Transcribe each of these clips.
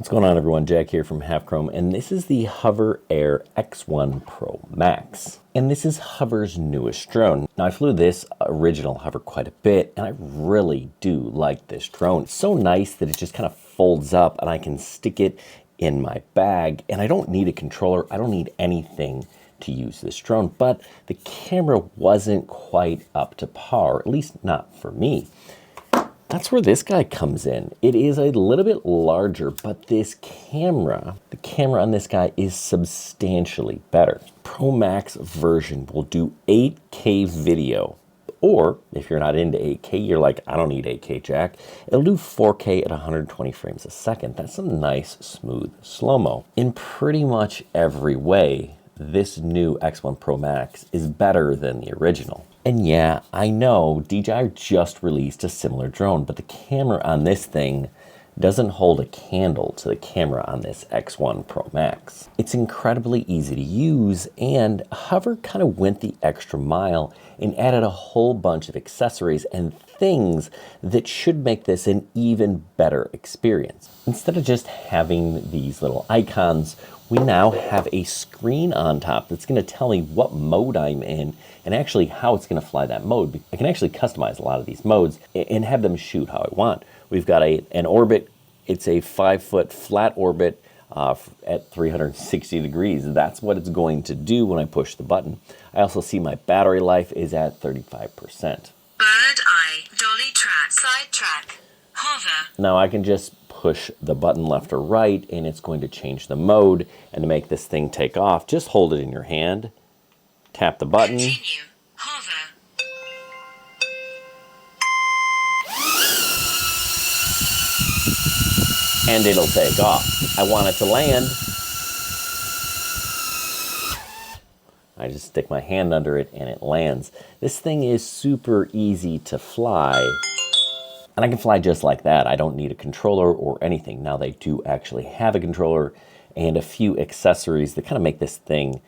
What's going on, everyone? Jack here from Half Chrome, and this is the HOVERAir X1 Pro Max. And this is Hover's newest drone. Now, I flew this original Hover quite a bit, and I really do like this drone. It's so nice that it just kind of folds up, and I can stick it in my bag, and I don't need a controller. I don't need anything to use this drone, but the camera wasn't quite up to par, at least not for me. That's where this guy comes in. It is a little bit larger, but this camera, the camera on this guy is substantially better. Pro Max version will do 8K video, or if you're not into 8K, you're like, I don't need 8K, Jack. It'll do 4K at 120 frames a second. That's some nice, smooth slow-mo. In pretty much every way, this new X1 Pro Max is better than the original. And yeah, I know DJI just released a similar drone, but the camera on this thing doesn't hold a candle to the camera on this X1 Pro Max. It's incredibly easy to use, and Hover kind of went the extra mile and added a whole bunch of accessories and things that should make this an even better experience. Instead of just having these little icons, we now have a screen on top that's going to tell me what mode I'm in and actually how it's going to fly that mode. I can actually customize a lot of these modes and have them shoot how I want. We've got an orbit. It's a 5-foot flat orbit at 360 degrees. That's what it's going to do when I push the button. I also see my battery life is at 35%. Bird eye, dolly track, side track, hover. Now I can just push the button left or right, and it's going to change the mode. And to make this thing take off, just hold it in your hand, tap the button. Continue, hover. And it'll take off. I want it to land. I just stick my hand under it and it lands. This thing is super easy to fly. And I can fly just like that. I don't need a controller or anything. Now they do actually have a controller and a few accessories that kind of make this thing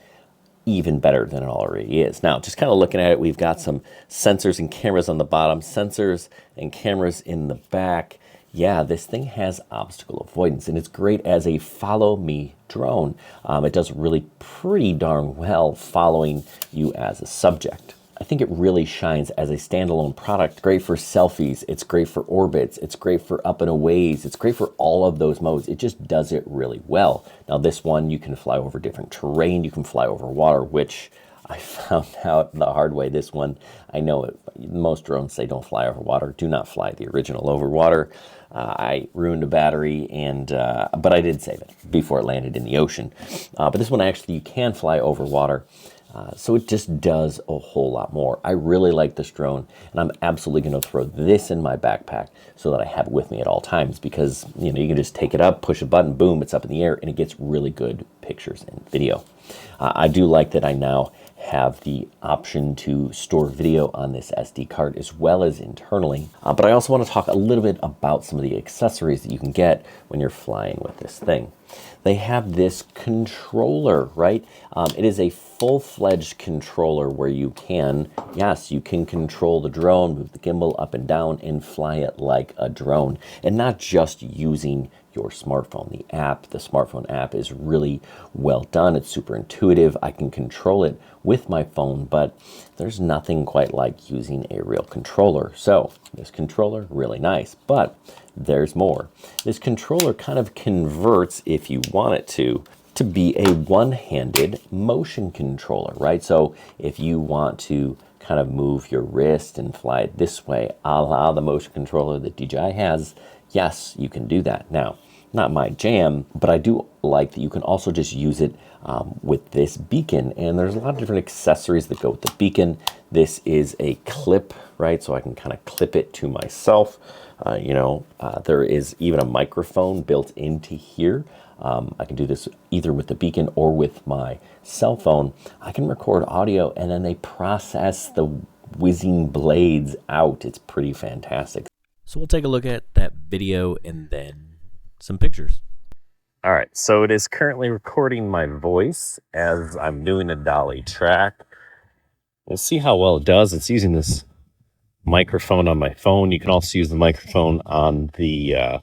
even better than it already is. Now, just kind of looking at it, we've got some sensors and cameras on the bottom, sensors and cameras in the back. Yeah, this thing has obstacle avoidance, and it's great as a follow me drone. It does really pretty darn well following you as a subject. I think it really shines as a standalone product. Great for selfies, it's great for orbits, it's great for up and aways, it's great for all of those modes. It just does it really well. Now this one, you can fly over different terrain, you can fly over water, which I found out the hard way. This one, I know it, most drones say don't fly over water. Do not fly the original over water. I ruined a battery, but I did save it before it landed in the ocean. But this one, actually, you can fly over water. So it just does a whole lot more. I really like this drone, and I'm absolutely going to throw this in my backpack so that I have it with me at all times, because you can just take it up, push a button, boom, it's up in the air, and it gets really good pictures and video. I do like that I now have the option to store video on this SD card as well as internally. But I also want to talk a little bit about some of the accessories that you can get when you're flying with this thing. They have this controller, right? It is a full-fledged controller where you can, yes, you can control the drone, move the gimbal up and down, and fly it like a drone. And not just using your smartphone. The smartphone app is really well done. It's super intuitive. I can control it with my phone, but there's nothing quite like using a real controller. So this controller, really nice, but there's more. This controller kind of converts, if you want it to be a one-handed motion controller, right? So if you want to kind of move your wrist and fly it this way, a la the motion controller that DJI has, yes, you can do that. Now, not my jam, but I do like that you can also just use it with this beacon, and there's a lot of different accessories that go with the beacon. This is a clip, right? So I can kind of clip it to myself. There is even a microphone built into here. I can do this either with the beacon or with my cell phone. I can record audio, and then they process the whizzing blades out. It's pretty fantastic. So we'll take a look at that video and then some pictures. All right, so it is currently recording my voice as I'm doing a dolly track. We'll see how well it does. It's using this microphone on my phone. You can also use the microphone on the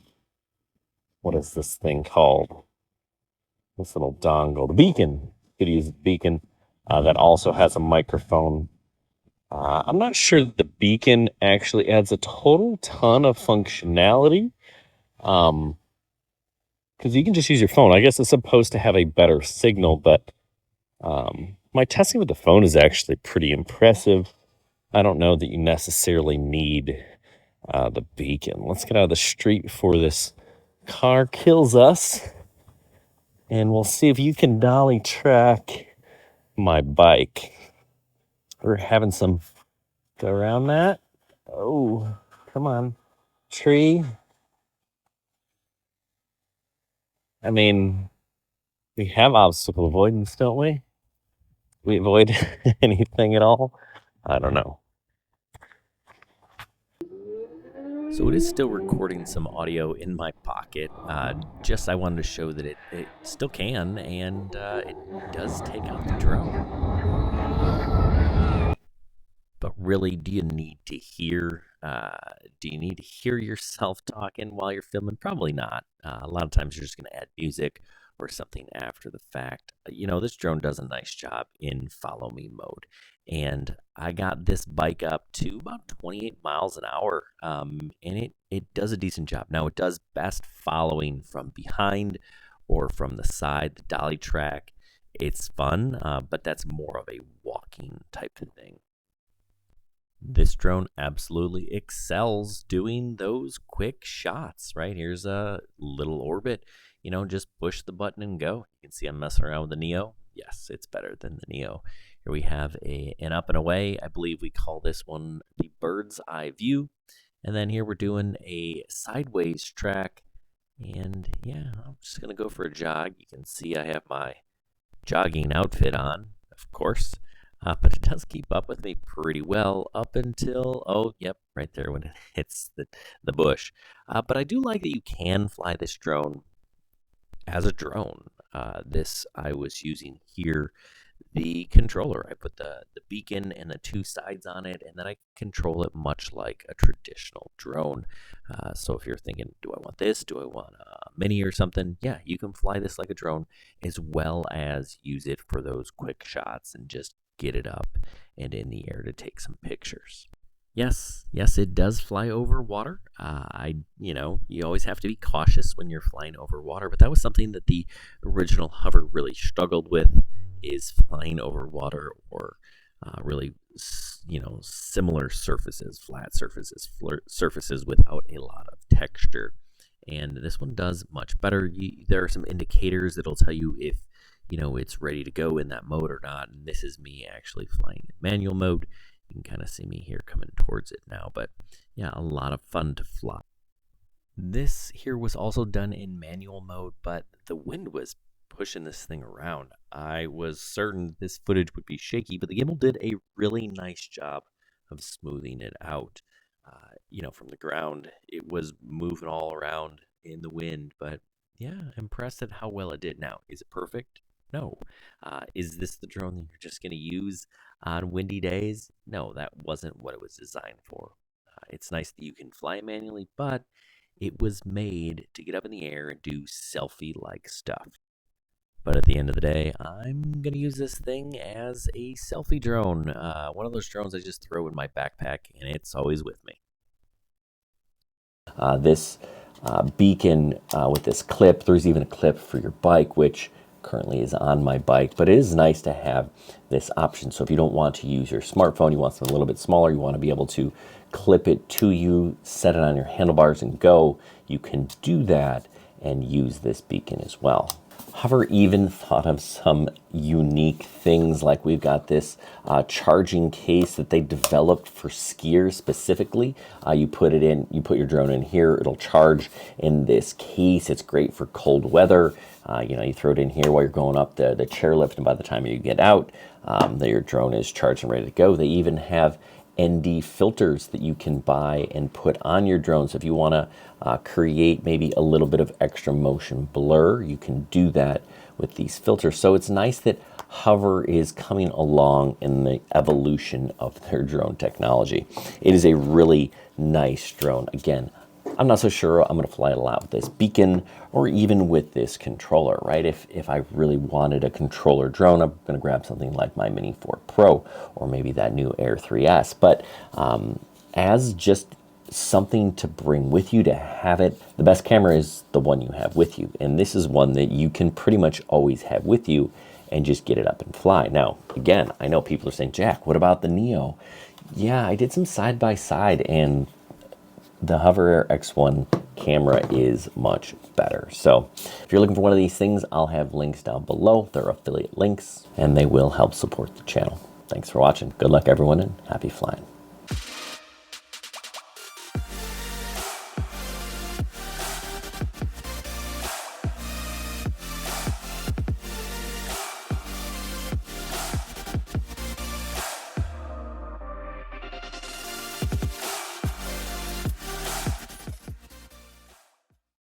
what is this thing called? This little dongle, the beacon. You could use the beacon that also has a microphone. I'm not sure that the beacon actually adds a total ton of functionality. Because you can just use your phone. I guess it's supposed to have a better signal, but my testing with the phone is actually pretty impressive. I don't know that you necessarily need the beacon. Let's get out of the street before this car kills us. And we'll see if you can dolly track my bike. We're having some go around that. Oh, come on. Tree. I mean, we have obstacle avoidance, don't we? We avoid anything at all? I don't know. So it is still recording some audio in my pocket. Just I wanted to show that it still can, and it does take out the drone. But really, do you need to hear? Do you need to hear yourself talking while you're filming? Probably not. A lot of times you're just going to add music or something after the fact. This drone does a nice job in follow me mode. And I got this bike up to about 28 miles an hour, and it does a decent job. Now, it does best following from behind or from the side, the dolly track. It's fun, but that's more of a walking type of thing. This drone absolutely excels doing those quick shots, right? Here's a little orbit, just push the button and go. You can see I'm messing around with the Neo. Yes, it's better than the Neo. Here we have an up and away. I believe we call this one the bird's eye view. And then here we're doing a sideways track. And yeah, I'm just going to go for a jog. You can see I have my jogging outfit on, of course. But it does keep up with me pretty well up until, oh, yep, right there when it hits the bush. But I do like that you can fly this drone as a drone. This I was using here, the controller. I put the beacon and the two sides on it, and then I control it much like a traditional drone. So if you're thinking, do I want this? Do I want a mini or something? Yeah, you can fly this like a drone as well as use it for those quick shots and just get it up and in the air to take some pictures. Yes, it does fly over water. You always have to be cautious when you're flying over water, but that was something that the original Hover really struggled with, is flying over water or really, similar surfaces, flat surfaces, surfaces without a lot of texture. And this one does much better. There are some indicators that'll tell you if it's ready to go in that mode or not. And this is me actually flying in manual mode. You can kind of see me here coming towards it now, but yeah, a lot of fun to fly. This here was also done in manual mode, but the wind was pushing this thing around. I was certain this footage would be shaky, but the gimbal did a really nice job of smoothing it out. From the ground, it was moving all around in the wind, but yeah, impressed at how well it did. Now, is it perfect? No. Is this the drone that you're just going to use on windy days? No, that wasn't what it was designed for. It's nice that you can fly it manually, but it was made to get up in the air and do selfie-like stuff. But at the end of the day, I'm going to use this thing as a selfie drone. One of those drones I just throw in my backpack, and it's always with me. This beacon with this clip, there's even a clip for your bike, which currently is on my bike, but it is nice to have this option. So if you don't want to use your smartphone, you want something a little bit smaller, you want to be able to clip it to you, set it on your handlebars and go, you can do that and use this beacon as well. Hover even thought of some unique things, like we've got this charging case that they developed for skiers specifically. You put your drone in here, it'll charge in this case. It's great for cold weather. You throw it in here while you're going up the chairlift, and by the time you get out, your drone is charged and ready to go. They even have ND filters that you can buy and put on your drone. So if you want to create maybe a little bit of extra motion blur, you can do that with these filters. So it's nice that Hover is coming along in the evolution of their drone technology. It is a really nice drone. Again, I'm not so sure I'm gonna fly it a lot with this beacon or even with this controller, right? If I really wanted a controller drone, I'm gonna grab something like my Mini 4 Pro or maybe that new Air 3S. But as just something to bring with you, to have it, the best camera is the one you have with you. And this is one that you can pretty much always have with you and just get it up and fly. Now, again, I know people are saying, Jack, what about the Neo? Yeah, I did some side-by-side and the HOVERAir X1 camera is much better. So if you're looking for one of these things, I'll have links down below. They're affiliate links and they will help support the channel. Thanks for watching. Good luck everyone and happy flying.